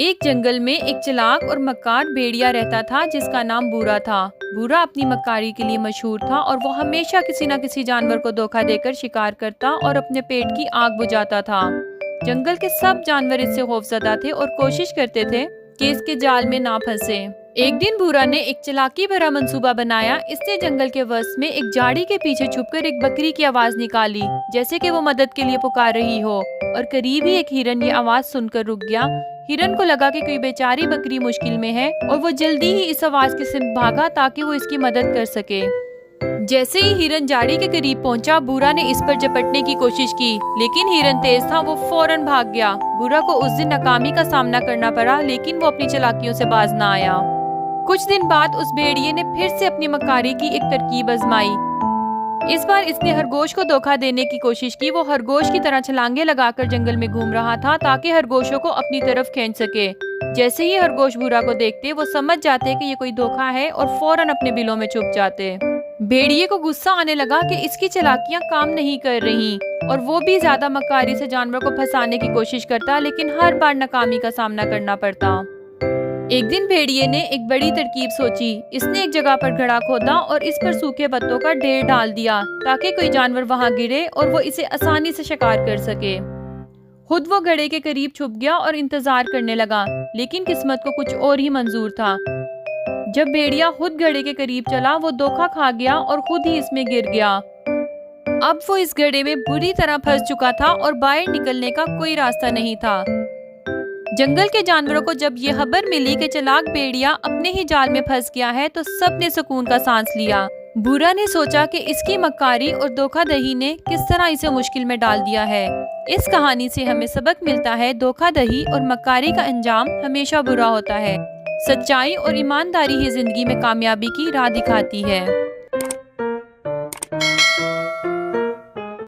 ایک جنگل میں ایک چلاک اور مکار بھیڑیا رہتا تھا جس کا نام بورا تھا۔ بورا اپنی مکاری کے لیے مشہور تھا اور وہ ہمیشہ کسی نہ کسی جانور کو دھوکہ دے کر شکار کرتا اور اپنے پیٹ کی آگ بجھاتا تھا۔ جنگل کے سب جانور اس سے خوفزدہ تھے اور کوشش کرتے تھے کہ اس کے جال میں نہ پھنسے۔ ایک دن بورا نے ایک چلاکی بھرا منصوبہ بنایا۔ اس نے جنگل کے وسط میں ایک جھاڑی کے پیچھے چھپ کر ایک بکری کی آواز نکالی، جیسے کہ وہ مدد کے لیے پکار رہی ہو، اور قریب ہی ایک ہرن یہ آواز سن کر رک گیا۔ ہرن کو لگا کہ کوئی بیچاری بکری مشکل میں ہے اور وہ جلدی ہی اس آواز کی سمت بھاگا تاکہ وہ اس کی مدد کر سکے۔ جیسے ہی ہرن جھاڑی کے قریب پہنچا، بورا نے اس پر جپٹنے کی کوشش کی، لیکن ہرن تیز تھا، وہ فوراً بھاگ گیا۔ بورا کو اس دن ناکامی کا سامنا کرنا پڑا، لیکن وہ اپنی چالاکیوں سے باز نہ آیا۔ کچھ دن بعد اس بھیڑیے نے پھر سے اپنی مکاری کی ایک ترکیب آزمائی۔ اس بار اس نے خرگوش کو دھوکہ دینے کی کوشش کی۔ وہ خرگوش کی طرح چھلانگیں لگا کر جنگل میں گھوم رہا تھا تاکہ خرگوشوں کو اپنی طرف کھینچ سکے۔ جیسے ہی خرگوش بورا کو دیکھتے، وہ سمجھ جاتے کہ یہ کوئی دھوکہ ہے اور فوراً اپنے بلوں میں چھپ جاتے۔ بھیڑیے کو غصہ آنے لگا کہ اس کی چالاکیاں کام نہیں کر رہی اور وہ بھی زیادہ مکاری سے جانور کو پھنسانے کی کوشش کرتا، لیکن ہر بار ناکامی کا سامنا کرنا پڑتا۔ ایک دن بھیڑیے نے ایک بڑی ترکیب سوچی۔ اس نے ایک جگہ پر گھڑا کھودا اور اس پر سوکھے پتوں کا ڈھیر ڈال دیا تاکہ کوئی جانور وہاں گرے اور وہ اسے آسانی سے شکار کر سکے۔ خود وہ گھڑے کے قریب چھپ گیا اور انتظار کرنے لگا، لیکن قسمت کو کچھ اور ہی منظور تھا۔ جب بھیڑیا خود گھڑے کے قریب چلا، وہ دھوکہ کھا گیا اور خود ہی اس میں گر گیا۔ اب وہ اس گھڑے میں بری طرح پھنس چکا تھا اور باہر نکلنے کا کوئی راستہ نہیں تھا۔ جنگل کے جانوروں کو جب یہ خبر ملی کہ چلاک بھیڑیا اپنے ہی جال میں پھنس گیا ہے، تو سب نے سکون کا سانس لیا۔ بورا نے سوچا کہ اس کی مکاری اور دھوکہ دہی نے کس طرح اسے مشکل میں ڈال دیا ہے۔ اس کہانی سے ہمیں سبق ملتا ہے، دھوکہ دہی اور مکاری کا انجام ہمیشہ برا ہوتا ہے۔ سچائی اور ایمانداری ہی زندگی میں کامیابی کی راہ دکھاتی ہے۔